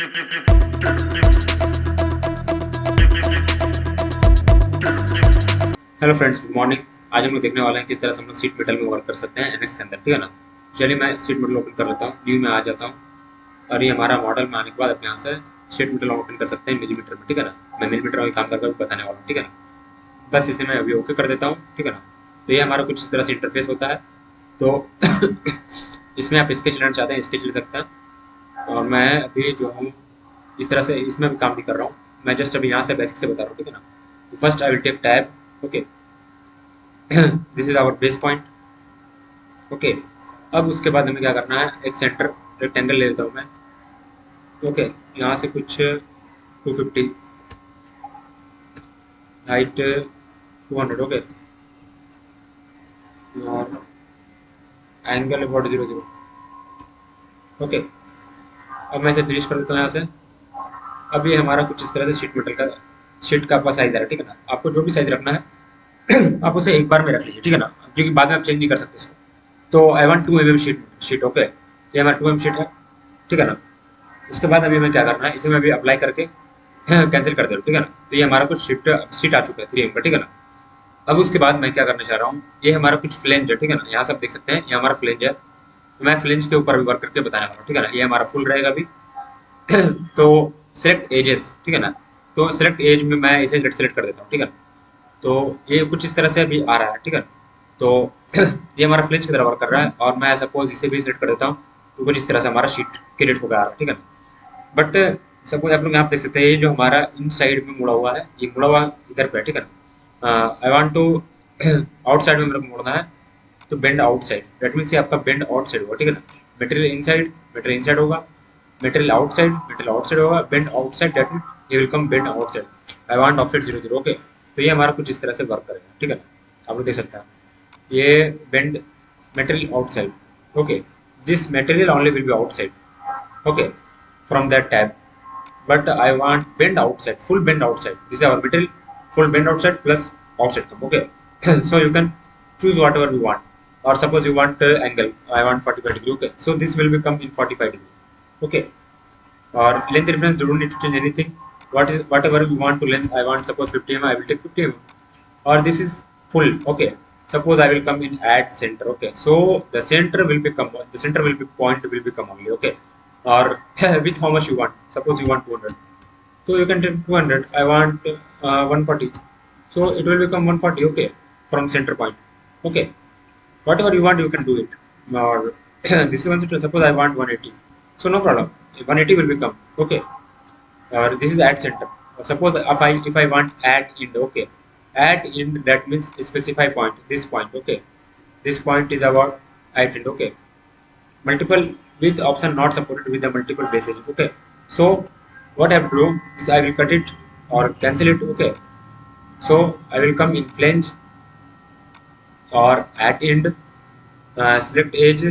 Hello friends, good morning. आज हम लोग देखने वाले हैं किस तरह से हम लोग शीट मेटल में वर्क कर सकते हैं एनएक्स के अंदर, ठीक है ना। चलिए मैं शीट मेटल ओपन कर लेता हूँ, न्यू में आ जाता हूँ और ये हमारा मॉडल में आने के बाद अपने यहाँ से शीट मेटल ओपन कर सकते हैं मिलीमीटर में, ठीक है ना। मैं मिलीमीटर में काम करके बताने वाला हूँ, ठीक है ना। बस इसे मैं अभी ओके कर देता हूँ, ठीक है ना। तो ये हमारा कुछ इस तरह से इंटरफेस होता है। तो इसमें आप स्केच लेना चाहते हैं स्केच ले सकते हैं। और मैं अभी जो हूँ इस तरह से इसमें भी काम नहीं कर रहा हूँ, मैं जस्ट अभी यहाँ से बेसिक से बता रहा हूँ, ठीक है ना। तो first I will take tab, okay. This is our base point, okay. अब उसके बाद हमें क्या करना है, एक सेंटर रेक्टेंगल ले लेता हूँ मैं, ओके। यहाँ से कुछ 250, हाइट 200, ओके। और एंगल अबाउट 00, ओके। अब मैं इसे फिनिश कर देता हूँ यहाँ से। अब ये हमारा कुछ इस तरह से शीट मेटल का शीट का आपका साइज है, ठीक है ना। आपको जो भी साइज रखना है आप उसे एक बार में रख लीजिए, ठीक है ना, क्योंकि बाद में आप चेंज नहीं कर सकते इसको। तो I want 2 mm sheet, okay. ये हमारा 2 mm शीट है, ठीक है ना। उसके बाद अभी हमें क्या करना है, इसे मैं अभी अप्लाई करके कैंसिल कर दे रहा हूँ, ठीक है ना। तो ये हमारा कुछ शीट आ चुका है 3 mm का, ठीक है ना। अब उसके बाद मैं क्या करना चाह रहा हूँ, ये हमारा कुछ फ्लेंज है, ठीक है ना। यहाँ से आप देख सकते हैं ये हमारा फ्लेंज है। तो मैं फ्लेंज के ऊपर भी वर्क करके बताने वाला हूँ, ठीक है ना। ये हमारा फुल रहेगा अभी। तो सिलेक्ट एजेस, ठीक है ना। तो सिलेक्ट एज में मैं इसे सेलेक्ट कर देता हूँ, ठीक है ना। तो ये कुछ इस तरह से अभी आ रहा है, ठीक है। तो ये हमारा फ्लेंज की तरह वर्क कर रहा है और मैं सपोज इसे भी सिलेक्ट कर देता हूँ, तो कुछ इस तरह से हमारा शीट क्रिएट होकर आ रहा है, ठीक है ना। बट सपोज आप लोग यहाँ देख सकते हैं ये जो हमारा इन साइड में मुड़ा हुआ है, ये मुड़ा हुआ इधर पे है, ठीक है ना। आई वांट टू आउटसाइड में मेरे को मुड़ना है, तो बेंड आउटसाइड, दैट मीन्स ये आपका बेंड आउटसाइड होगा, ठीक है ना। मटेरियल इनसाइड होगा, मटेरियल आउटसाइड होगा, बेंड आउटसाइड, दैट मीन्स ये will come bend outside. I want offset 00, okay. तो ये हमारा कुछ इस तरह से वर्क करेगा, ठीक है ना। आप लोग देख सकते हैं ये bend material outside, okay. This material only will be outside, okay, from that tab, but I want bend outside, full bend outside. This is our material, full bend outside plus outside come, okay. So you can choose whatever you want, or suppose you want angle, I want 45 degree, okay. So this will become in 45 degree, okay. Or length reference, you don't need to change anything. Whatever you want to length, I want suppose 50 mm, I will take 50 mm. Or this is full, okay. Suppose I will come in add center, okay. So the center will become point will become only, okay. Or with how much you want, suppose you want 200, so you can take 200. I want 140, so it will become 140, okay, from center point, okay. Whatever you want you can do it. Or this is 160, suppose I want 180, so no problem, 180 will become, okay. Or this is add center. Suppose if I want add end, okay. Add end, that means specify point, this point, okay. This point is about add end, okay. Multiple with option not supported with the multiple base edges, okay. So what I have to do is I will cut it or cancel it, okay. So I will come in flange or at end, select edge,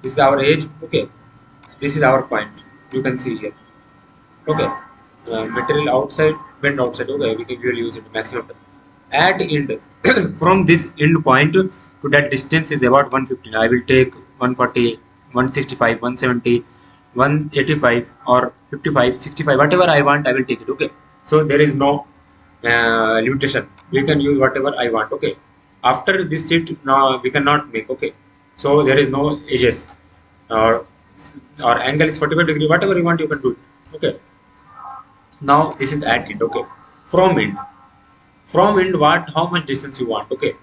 this is our edge, okay. This is our point, you can see here, okay. Material outside, bend outside, okay. We will use it maximum time. At end from this end point to that distance is about 150. I will take 140, 165, 170, 185 or 55, 65, whatever I want I will take it, okay. So there is no limitation, we can use whatever I want, okay. After this sheet now we cannot make, okay. So there is no edges, or angle is 45 degree, whatever you want you can do it, okay. Now this is at end, okay. From end, what, how much distance you want, okay.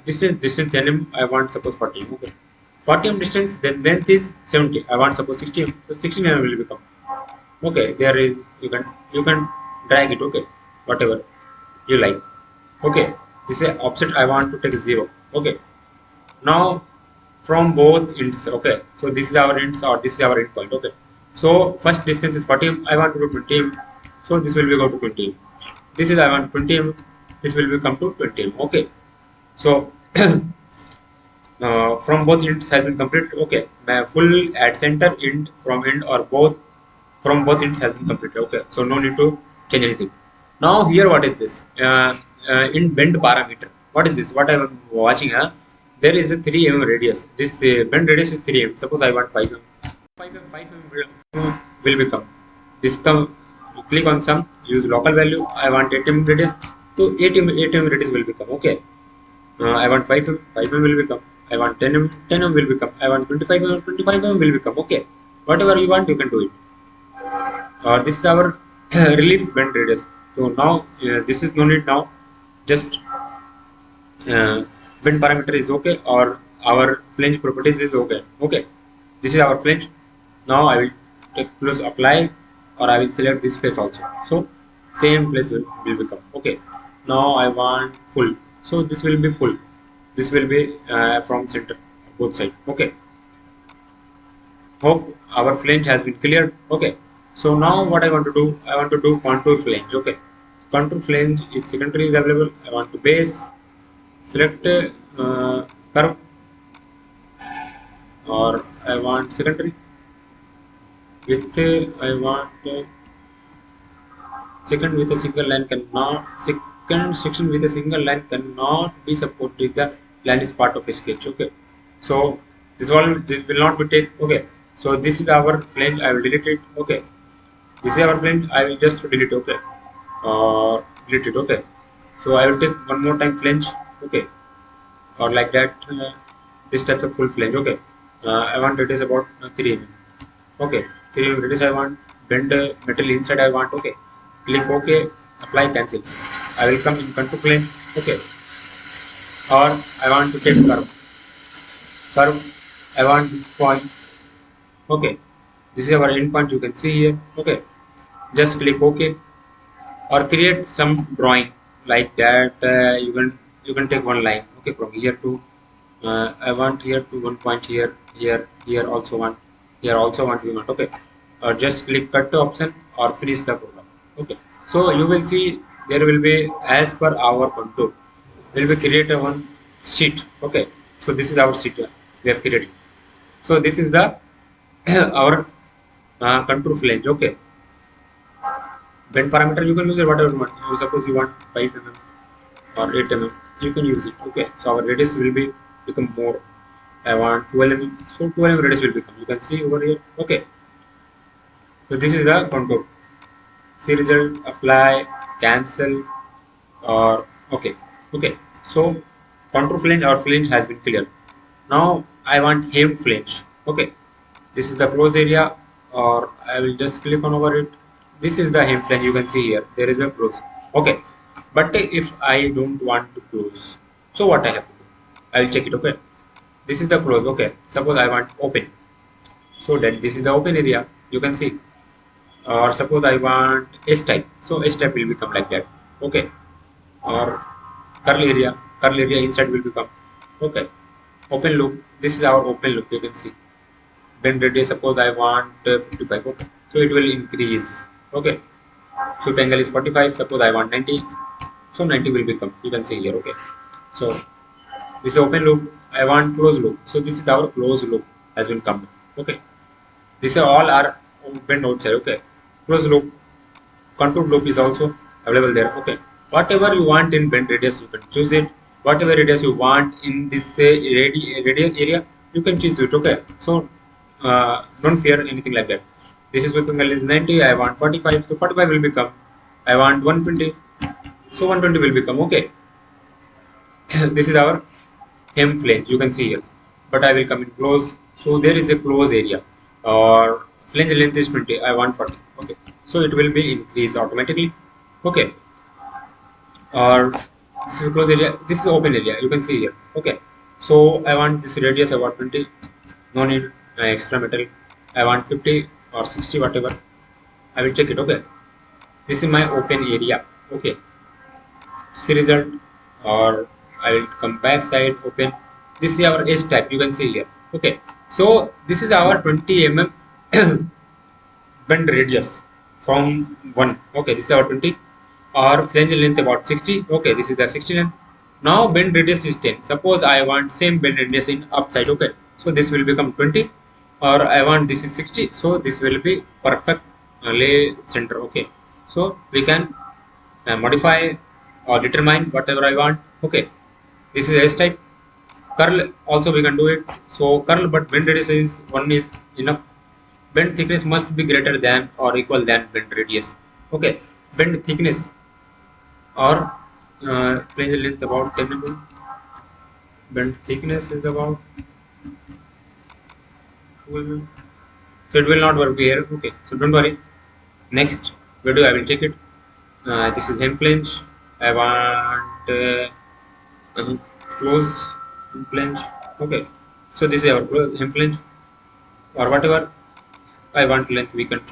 This is distance 10 mm, I want suppose 40 mm, okay. 40 mm distance, then length is 70, I want suppose 60 mm, so 60 mm will become, okay. There is, you can drag it, okay, whatever you like, okay. This is offset, I want to take 0, okay. Now from both ends, okay. So this is our ends or this is our end point, okay. So first distance is 40 mm, I want to do 20 mm, so this will be go to 20 mm. This is I want 20 mm, this will become to 20 mm, okay. So from both ends has been completed, okay. My full at center, end, from end, or both from both ends has been completed, okay. So no need to change anything. Now here what is this, in bend parameter, what is this, what I am watching, there is a 3 mm radius, this bend radius is 3 mm, suppose I want 5 mm, 5 mm will become this come, click on sum, use local value. I want 8 mm radius, so 8 mm radius will become. Okay, I want 5 mm, 5 mm will become. I want 10 mm, 10 mm will become. I want 25 mm, 25 mm will become. Okay, whatever you want, you can do it. This is our relief bend radius. So now this is no need now. Just bend parameter is okay, or our flange properties is okay. Okay, this is our flange. Now I will take close apply, or I will select this face also. So same place will become. Okay, now I want full, so this will be full. This will be from center both side. Okay, hope our flange has been cleared. Okay, so now what I want to do, I want to do contour flange. Okay, contour flange is secondary is available. I want to base, select curve, or I want secondary with I want second with a single line cannot, second section with a single line cannot be supported. The line is part of a sketch. Okay, so this will not be take. Okay, so this is our plane. I will delete it. Okay, this is our plane. I will just delete. Okay, delete it. Okay, so I will take one more time flange. Okay, or like that. This type of full flange. Okay, I want it is about 3 mm. Okay, 3 mm radius I want. Bend metal inside I want. Okay, click OK, apply, cancel. I will come in contour plane. Okay, or I want to take curve. Curve, I want this point. Okay, this is our end point. You can see here. Okay, just click OK, or create some drawing like that. You can take one line. Okay, from here to I want here to one point here, here also one, here also want we want. Okay, or just click cut to option or finish the program. Okay, so you will see there will be, as per our contour, will be create a one sheet. Okay, so this is our sheet we have created. So this is the our contour flange. Okay, bend parameter you can use it whatever you want. Suppose you want 5 mm or 8 mm, you can use it. Okay, so our radius will be become more. I want 12 mm, so 12 mm radius will become. You can see over here. Okay, so this is the contour. See result, apply, cancel, or okay. Okay, so contour flange or flange has been cleared. Now I want hem flange. Okay, this is the close area, or I will just click on over it. This is the hem flange. You can see here there is a close. Okay, but if I don't want to close, so what I have to do, I'll check it. Okay, this is the close. Okay, suppose I want open, so that this is the open area. You can see, or suppose I want S type, so S type will become like that. Okay, or curl area inside will become. Okay, open loop, this is our open loop. You can see bend radius, suppose I want 55. Okay, so it will increase. Okay, sweep angle is 45, suppose I want 90, so 90 will become. You can see here. Okay, so this is open loop. I want closed loop, so this is our closed loop has been come. Okay, these are all are bend outside. Okay, closed loop, contour loop is also available there. Okay, whatever you want in bend radius you can choose it. Whatever radius you want in this radius area you can choose it. Okay, so don't fear anything like that. This is sweep angle is 90, I want 45, so 45 will become. I want 120, so 120 will become. Okay, this is our hem flange. You can see here, but I will come in close. So there is a close area, or flange length is 20. I want 40. Okay, so it will be increased automatically. Okay, or this is close area. This is open area. You can see here. Okay, so I want this radius. I want 20. No need extra metal. I want 50 or 60, whatever. I will check it. Okay, this is my open area. Okay, see result, or I will come back side open. This is our S type. You can see here. Okay, so this is our 20 mm bend radius from 1. Okay, this is our 20, or flange length about 60. Okay, this is the 60 length. Now bend radius is 10. Suppose I want same bend radius in upside. Okay, so this will become 20, or I want this is 60, so this will be perfect lay center. Okay, so we can modify or determine whatever I want. Okay, this is S type. Curl also we can do it. So curl, but bend radius is 1 is enough. Bend thickness must be greater than or equal than bend radius. Okay, bend thickness or flange length about 10 mm. Bend thickness is about 2 mm. So it will not work here. Okay, so don't worry. Next video I will take it. This is hem flange. I want close hem flange. Okay, so this is our hem flange or whatever I want length we can choose.